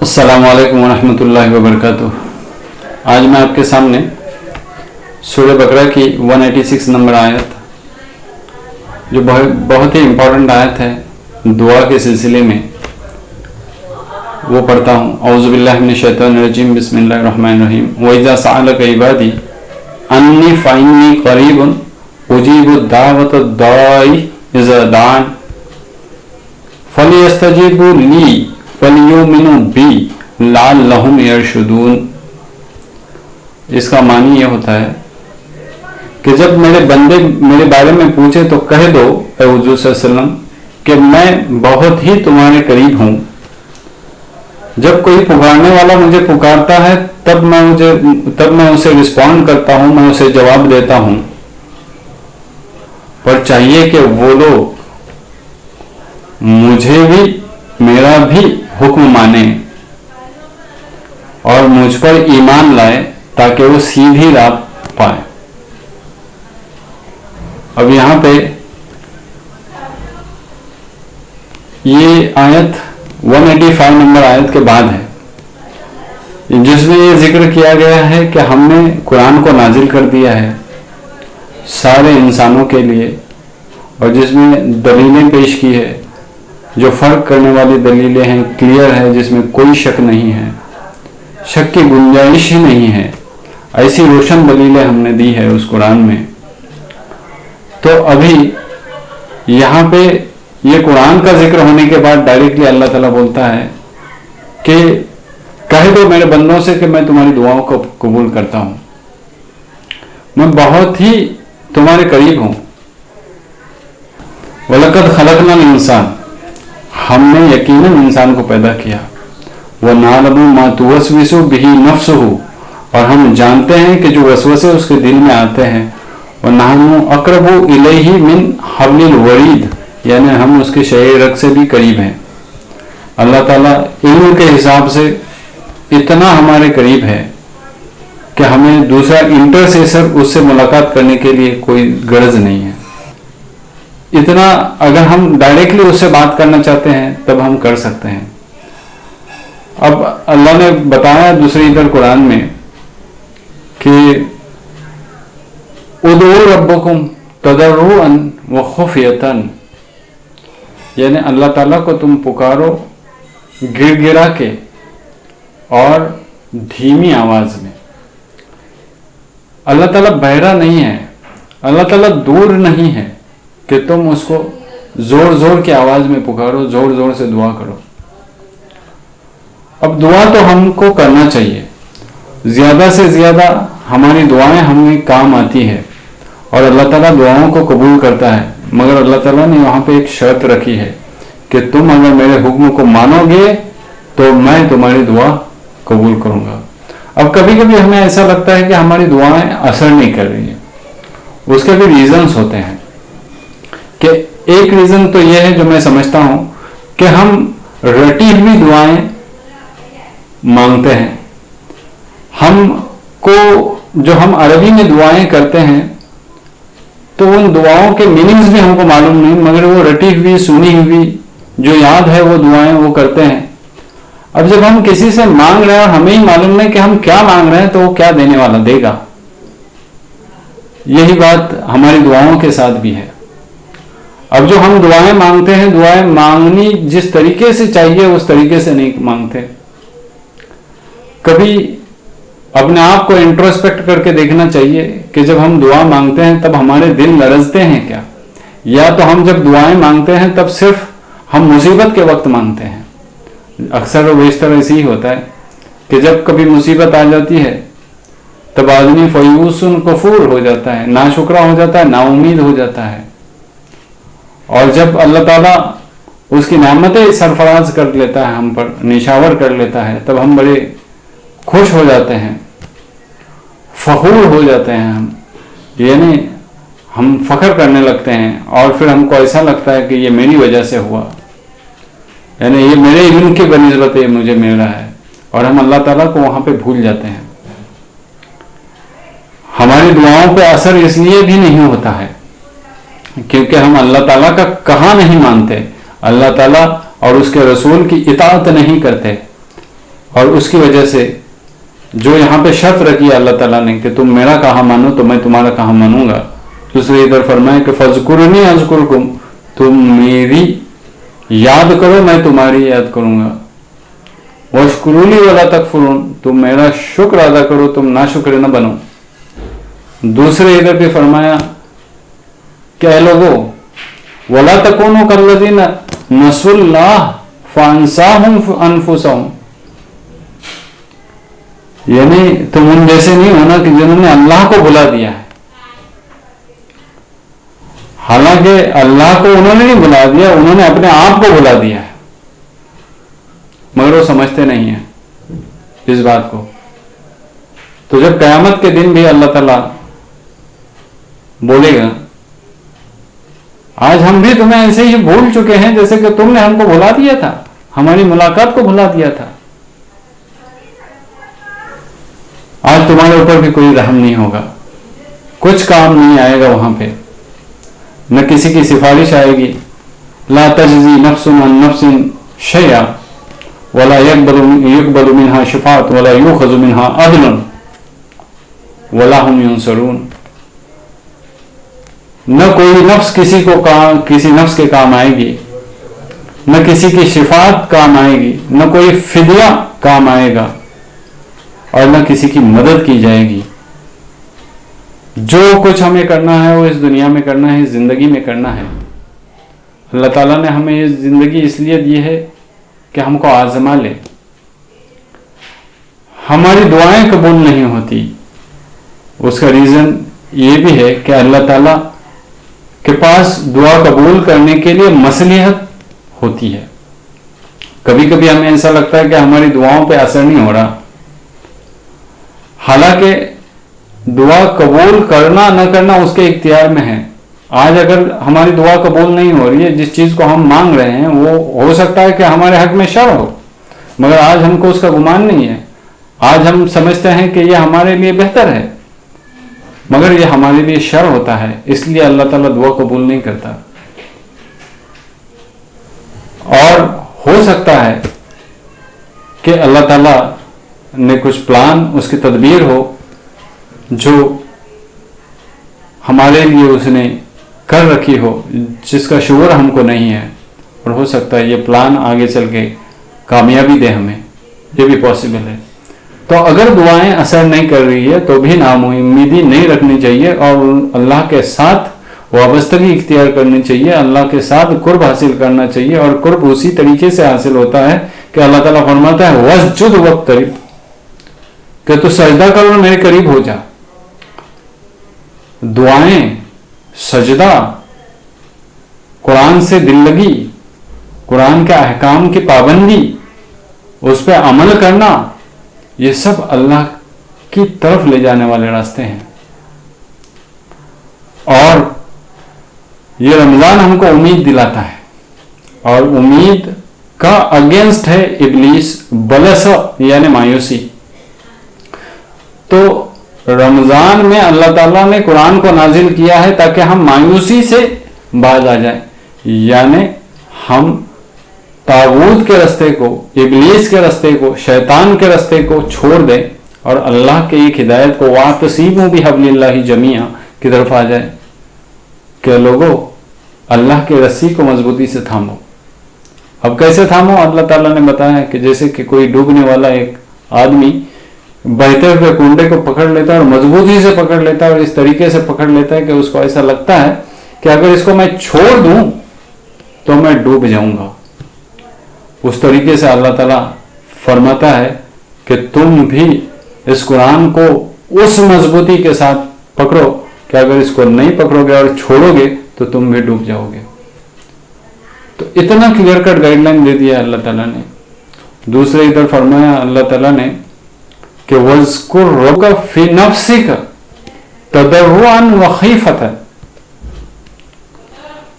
السلام علیکم ورحمۃ اللہ وبرکاتہ۔ آج میں آپ کے سامنے سورہ بقرہ کی 186 نمبر آیت، جو بہت ہی امپورٹنٹ آیت ہے دعا کے سلسلے میں، وہ پڑھتا ہوں۔ اعوذ باللہ من الشیطان الرجیم، بسم اللہ الرحمن الرحیم۔ وَإِذَا سَأَلَكَ عِبَادِي عَنِّي فَإِنِّي قَرِيبٌ أُجِيبُ دَعْوَةَ الدَّاعِ إِذَا دَعَانِ فَلْيَسْتَجِيبُوا لِي وَلْيُؤْمِنُوا بِي لَعَلَّهُمْ يَرْشُدُونَ۔ اس کا معنی یہ ہوتا ہے کہ جب میرے بندے میرے بارے میں پوچھے تو کہہ دو اے حضور صلی اللہ علیہ وسلم کہ میں بہت ہی تمہارے قریب ہوں۔ جب کوئی پکارنے والا مجھے پکارتا ہے تب میں اسے رسپونڈ کرتا ہوں، میں اسے جواب دیتا ہوں۔ پر چاہیے کہ وہ لوگ مجھے بھی میرا بھی حکم مانے اور مجھ پر ایمان لائے تاکہ وہ سیدھی راہ پائے۔ اب یہاں پہ یہ آیت 185 نمبر آیت کے بعد ہے، جس میں یہ ذکر کیا گیا ہے کہ ہم نے قرآن کو نازل کر دیا ہے سارے انسانوں کے لیے، اور جس میں دلیلیں پیش کی ہے جو فرق کرنے والی دلیلیں ہیں، کلیئر ہے، جس میں کوئی شک نہیں ہے، شک کی گنجائش ہی نہیں ہے، ایسی روشن دلیلیں ہم نے دی ہے اس قرآن میں۔ تو ابھی یہاں پہ یہ قرآن کا ذکر ہونے کے بعد ڈائریکٹلی اللہ تعالیٰ بولتا ہے کہ کہہ دو میرے بندوں سے کہ میں تمہاری دعاؤں کو قبول کرتا ہوں، میں بہت ہی تمہارے قریب ہوں۔ وَلَقَدْ خَلَقْنَا الْإِنسَانَ، ہم نے یقیناً انسان کو پیدا کیا۔ وَنَعْلَمُ مَا تُوَسْوِسُ بِهِ نَفْسُهُ، اور ہم جانتے ہیں کہ جو وسوسے اس کے دل میں آتے ہیں۔ وَنَحْنُ أَقْرَبُ إِلَيْهِ مِنْ حَبْلِ الْوَرِيدِ، یعنی ہم اس کے شہ رگ سے بھی قریب ہیں۔ اللہ تعالیٰ علم کے حساب سے اتنا ہمارے قریب ہے کہ ہمیں دوسرا انٹرسیسر اس سے ملاقات کرنے کے لیے کوئی غرض نہیں ہے۔ اتنا اگر ہم ڈائریکٹلی اس سے بات کرنا چاہتے ہیں تب ہم کر سکتے ہیں۔ اب اللہ نے بتایا دوسری ادھر قرآن میں کہ ادعوا ربکم تضرعا وخفیۃ، یعنی اللہ تعالیٰ کو تم پکارو گر گرا کے اور دھیمی آواز میں۔ اللہ تعالیٰ بہرا نہیں ہے، اللہ تعالیٰ دور نہیں ہے کہ تم اس کو زور زور کی آواز میں پکارو، زور زور سے دعا کرو۔ اب دعا تو ہم کو کرنا چاہیے، زیادہ سے زیادہ ہماری دعائیں ہمیں کام آتی ہے اور اللہ تعالیٰ دعاؤں کو قبول کرتا ہے، مگر اللہ تعالیٰ نے وہاں پہ ایک شرط رکھی ہے کہ تم اگر میرے حکم کو مانو گے تو میں تمہاری دعا قبول کروں گا۔ اب کبھی کبھی ہمیں ایسا لگتا ہے کہ ہماری دعائیں اثر نہیں کر رہی ہیں، اس کے بھی ریزنز ہوتے ہیں۔ کہ ایک ریزن تو یہ ہے جو میں سمجھتا ہوں کہ ہم رٹی ہوئی دعائیں مانگتے ہیں۔ ہم کو جو ہم عربی میں دعائیں کرتے ہیں تو ان دعاؤں کے میننگز بھی ہم کو معلوم نہیں، مگر وہ رٹی ہوئی سنی ہوئی جو یاد ہے وہ دعائیں وہ کرتے ہیں۔ اب جب ہم کسی سے مانگ رہے ہیں اور ہمیں ہی معلوم نہیں کہ ہم کیا مانگ رہے ہیں تو وہ کیا دینے والا دے گا۔ یہی بات ہماری دعاؤں کے ساتھ بھی ہے۔ اب جو ہم دعائیں مانگتے ہیں، دعائیں مانگنی جس طریقے سے چاہیے اس طریقے سے نہیں مانگتے۔ کبھی اپنے آپ کو انٹروسپیکٹ کر کے دیکھنا چاہیے کہ جب ہم دعا مانگتے ہیں تب ہمارے دل لرزتے ہیں کیا، یا تو ہم جب دعائیں مانگتے ہیں تب صرف ہم مصیبت کے وقت مانگتے ہیں۔ اکثر و بیشتر ایسے ہی ہوتا ہے کہ جب کبھی مصیبت آ جاتی ہے تب آدمی فیوس کفور ہو جاتا ہے، ناشکرا ہو جاتا ہے، نا امید ہو جاتا ہے، اور جب اللہ تعالیٰ اس کی نعمتیں سرفراز کر لیتا ہے، ہم پر نشاور کر لیتا ہے، تب ہم بڑے خوش ہو جاتے ہیں، فخور ہو جاتے ہیں، یعنی ہم فخر کرنے لگتے ہیں، اور پھر ہم کو ایسا لگتا ہے کہ یہ میری وجہ سے ہوا، یعنی یہ میرے علم کی بنسبت یہ مجھے مل رہا ہے، اور ہم اللہ تعالیٰ کو وہاں پہ بھول جاتے ہیں۔ ہماری دعاؤں پہ اثر اس لیے بھی نہیں ہوتا ہے کیونکہ ہم اللہ تعالیٰ کا کہا نہیں مانتے، اللہ تعالیٰ اور اس کے رسول کی اطاعت نہیں کرتے۔ اور اس کی وجہ سے جو یہاں پہ شرط رکھی ہے اللہ تعالیٰ نے کہ تم میرا کہا مانو تو میں تمہارا کہا مانوں گا، دوسرے ادھر فرمائے کہ فَاذْكُرُونِي أَذْكُرْكُمْ، تم میری یاد کرو میں تمہاری یاد کروں گا، وَاشْكُرُوا لِي وَلَا تَكْفُرُونَ، تم میرا شکر ادا کرو تم ناشکر نہ بنو۔ دوسرے ادھر بھی فرمایا کہ اے لوگو وَلَا تَكُونُوا كَالَّذِينَ نَسُوا اللَّهَ فَأَنسَاهُمْ أَنفُسَهُمْ، یعنی تم ان جیسے نہیں ہونا کہ جنہوں نے اللہ کو بھلا دیا ہے، حالانکہ اللہ کو انہوں نے نہیں بھلا دیا، انہوں نے اپنے آپ کو بھلا دیا ہے، مگر وہ سمجھتے نہیں ہیں اس بات کو۔ تو جب قیامت کے دن بھی اللہ تعالیٰ بولے گا آج ہم بھی تمہیں ایسے ہی بھول چکے ہیں جیسے کہ تم نے ہم کو بھلا دیا تھا، ہماری ملاقات کو بھلا دیا تھا، آج تمہارے اوپر بھی کوئی رحم نہیں ہوگا، کچھ کام نہیں آئے گا وہاں پہ، نہ کسی کی سفارش آئے گی، لا تجزی نفس عن نفس شیئا ولا يقبل منها شفاعۃ ولا یؤخذ منها عدل ولا هم ينصرون، نہ کوئی نفس کسی نفس کے کام آئے گی، نہ کسی کی شفاعت کام آئے گی، نہ کوئی فدیہ کام آئے گا، اور نہ کسی کی مدد کی جائے گی۔ جو کچھ ہمیں کرنا ہے وہ اس دنیا میں کرنا ہے، اس زندگی میں کرنا ہے۔ اللہ تعالیٰ نے ہمیں یہ زندگی اس لیے دی ہے کہ ہم کو آزما لے۔ ہماری دعائیں قبول نہیں ہوتی، اس کا ریزن یہ بھی ہے کہ اللہ تعالیٰ کے پاس دعا قبول کرنے کے لیے مصلحت ہوتی ہے۔ کبھی کبھی ہمیں ایسا لگتا ہے کہ ہماری دعاؤں پہ اثر نہیں ہو رہا، حالانکہ دعا قبول کرنا نہ کرنا اس کے اختیار میں ہے۔ آج اگر ہماری دعا قبول نہیں ہو رہی ہے، جس چیز کو ہم مانگ رہے ہیں وہ ہو سکتا ہے کہ ہمارے حق میں شر ہو، مگر آج ہم کو اس کا گمان نہیں ہے، آج ہم سمجھتے ہیں کہ یہ ہمارے لیے بہتر ہے، مگر یہ ہمارے لیے شر ہوتا ہے، اس لیے اللہ تعالیٰ دعا قبول نہیں کرتا۔ اور ہو سکتا ہے کہ اللہ تعالیٰ نے کچھ پلان، اس کی تدبیر ہو جو ہمارے لیے اس نے کر رکھی ہو، جس کا شعور ہم کو نہیں ہے، اور ہو سکتا ہے یہ پلان آگے چل کے کامیابی دے ہمیں، یہ بھی پاسبل ہے۔ تو اگر دعائیں اثر نہیں کر رہی ہے تو بھی ناامیدی نہیں رکھنی چاہیے، اور اللہ کے ساتھ وابستگی اختیار کرنی چاہیے، اللہ کے ساتھ قرب حاصل کرنا چاہیے، اور قرب اسی طریقے سے حاصل ہوتا ہے کہ اللہ تعالیٰ فرماتا ہے وَاسْجُدْ وَاقْتَرِب، کہ تو سجدہ کر اور میرے قریب ہو جا۔ دعائیں، سجدہ، قرآن سے دل لگی، قرآن کے احکام کی پابندی، اس پہ عمل کرنا، یہ سب اللہ کی طرف لے جانے والے راستے ہیں۔ اور یہ رمضان ہم کو امید دلاتا ہے، اور امید کا اگینسٹ ہے ابلیس، بلس یعنی مایوسی۔ تو رمضان میں اللہ تعالیٰ نے قرآن کو نازل کیا ہے تاکہ ہم مایوسی سے باز آ جائیں، یعنی ہم طاغوت کے راستے کو، ابلیس کے راستے کو، شیطان کے راستے کو چھوڑ دیں اور اللہ کے ایک ہدایت کو وَاعْتَصِمُوا بِحَبْلِ اللَّهِ جَمِيعًا کی طرف آ جائے کہ لوگوں اللہ کے رسی کو مضبوطی سے تھامو۔ اب کیسے تھامو؟ اللہ تعالیٰ نے بتایا کہ جیسے کہ کوئی ڈوبنے والا ایک آدمی بہتے ہوئے کنڈے کو پکڑ لیتا ہے اور مضبوطی سے پکڑ لیتا ہے، اور اس طریقے سے پکڑ لیتا ہے کہ اس کو ایسا لگتا ہے کہ اگر اس کو میں چھوڑ دوں تو میں ڈوب جاؤں گا۔ اس طریقے سے اللہ تعالیٰ فرماتا ہے کہ تم بھی اس قرآن کو اس مضبوطی کے ساتھ پکڑو کہ اگر اس کو نہیں پکڑو گے اور چھوڑو گے تو تم بھی ڈوب جاؤ گے۔ تو اتنا کلیئر کٹ گائیڈ لائن دے دیا اللہ تعالیٰ نے۔ دوسرے ادھر فرمایا اللہ تعالیٰ نے کہ وَاذْكُرْ رَبَّكَ فِي نَفْسِكَ تَضَرُّعًا وَخِيفَةً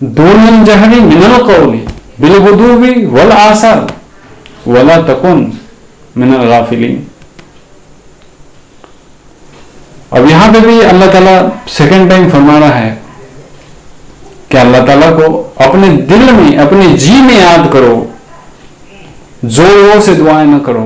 دُونَ الْجَهْرِ مِنَ الْقَوْلِ بِالْغُدُوِّ وَالْآصَالِ وَلَا تَكُنْ مِنَ الْغَافِلِينَ۔ اب یہاں پہ بھی اللہ تعالیٰ سیکنڈ ٹائم فرما رہا ہے کہ اللہ تعالیٰ کو اپنے دل میں، اپنے جی میں یاد کرو، زور سے دعائیں نہ کرو،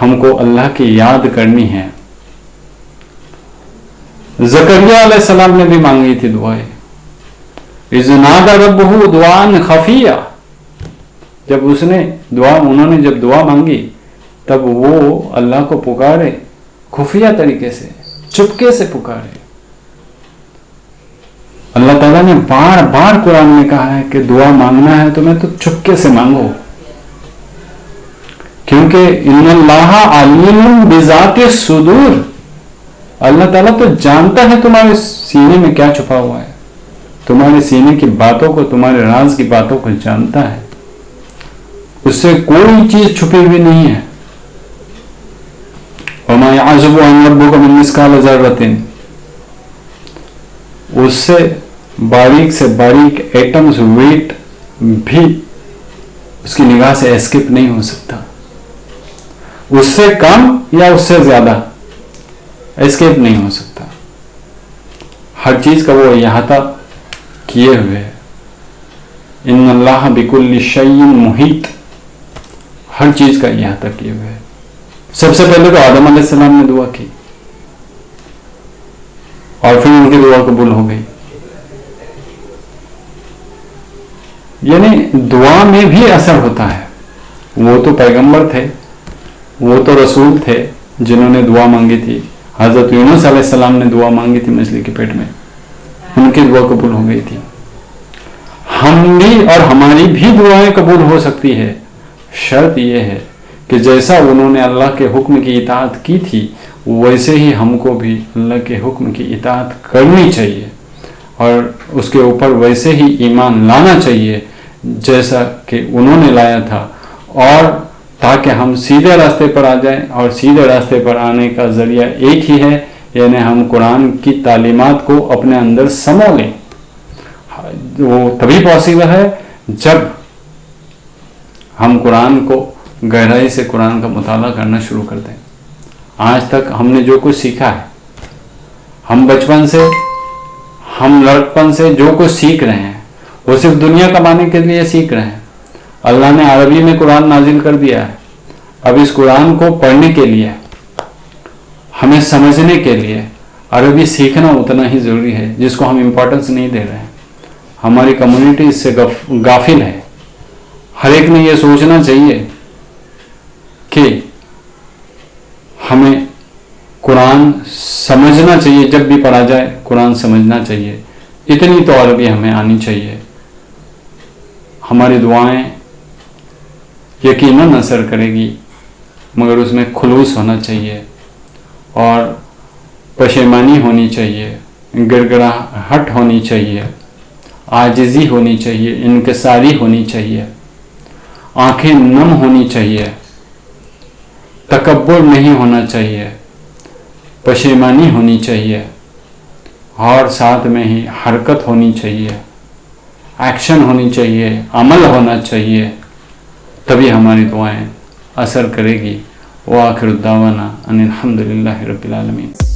ہم کو اللہ کی یاد کرنی ہے. زکریا علیہ السلام نے بھی مانگی تھی دعائیں. اذ نادى ربه دعاء خفيا، جب انہوں نے جب دعا مانگی تب وہ اللہ کو پکارے خفیہ طریقے سے، چپکے سے پکارے. اللہ تعالیٰ نے بار بار قرآن میں کہا ہے کہ دعا مانگنا ہے تمہیں تو چپکے سے مانگو، کیونکہ ان اللہ علیم بذات الصدور، اللہ تعالیٰ تو جانتا ہے تمہارے سینے میں کیا چھپا ہوا ہے، تمہارے سینے کی باتوں کو، تمہارے راز کی باتوں کو جانتا ہے، اس سے کوئی چیز چھپی ہوئی نہیں ہے. وما يعزب عن ربك من مثقال ذرة، اس سے باریک سے باریک ایٹمز ویٹ بھی اس کی نگاہ سے اسکپ نہیں ہو سکتا، اس سے کم یا اس سے زیادہ اسکیپ نہیں ہو سکتا. ہر چیز کا وہ احاطہ کیے ہوئے ہے. ان اللہ بکل شیء محیط، ہر چیز کا احاطہ کیے ہوئے ہے. سب سے پہلے تو آدم علیہ السلام نے دعا کی اور پھر ان کی دعا قبول ہو گئی. یعنی دعا میں بھی اثر ہوتا ہے. وہ تو پیغمبر تھے، وہ تو رسول تھے جنہوں نے دعا مانگی تھی. حضرت یونس علیہ السلام نے دعا مانگی تھی مچھلی کے پیٹ میں، ان کی دعا قبول ہو گئی تھی. ہم بھی اور ہماری بھی دعائیں قبول ہو سکتی ہے. شرط یہ ہے کہ جیسا انہوں نے اللہ کے حکم کی اطاعت کی تھی ویسے ہی ہم کو بھی اللہ کے حکم کی اطاعت کرنی چاہیے اور اس کے اوپر ویسے ہی ایمان لانا چاہیے جیسا کہ انہوں نے لایا تھا، اور تاکہ ہم سیدھے راستے پر آ جائیں. اور سیدھے راستے پر آنے کا ذریعہ ایک ہی ہے، یعنی ہم قرآن کی تعلیمات کو اپنے اندر سمو لیں. وہ تبھی پاسبل ہے جب ہم قرآن کو گہرائی سے قرآن کا مطالعہ کرنا شروع کر دیں. آج تک ہم نے جو کچھ سیکھا ہے، ہم بچپن سے، ہم لڑکپن سے جو کچھ سیکھ رہے ہیں وہ صرف دنیا کمانے کے لیے سیکھ رہے ہیں. اللہ نے عربی میں قرآن نازل کر دیا ہے. اب اس قرآن کو پڑھنے کے لیے، ہمیں سمجھنے کے لیے عربی سیکھنا اتنا ہی ضروری ہے جس کو ہم امپورٹنس نہیں دے رہے ہیں. ہماری کمیونٹی اس سے غافل ہے. ہر ایک نے یہ سوچنا چاہیے کہ ہمیں قرآن سمجھنا چاہیے. جب بھی پڑھا جائے قرآن سمجھنا چاہیے. اتنی تو عربی ہمیں آنی چاہیے. ہماری دعائیں یقیناً اثر کرے گی، مگر اس میں خلوص ہونا چاہیے اور پشیمانی ہونی چاہیے، گڑگڑاہٹ ہونی چاہیے، عاجزی ہونی چاہیے، انکساری ہونی چاہیے، آنکھیں نم ہونی چاہیے، تکبر نہیں ہونا چاہیے، پشیمانی ہونی چاہیے، اور ساتھ میں ہی حرکت ہونی چاہیے، ایکشن ہونی چاہیے، عمل ہونا چاہیے. تبھی ہماری دعائیں اثر کرے گی. وآخر دعوانا ان الحمد للہ رب العالمین.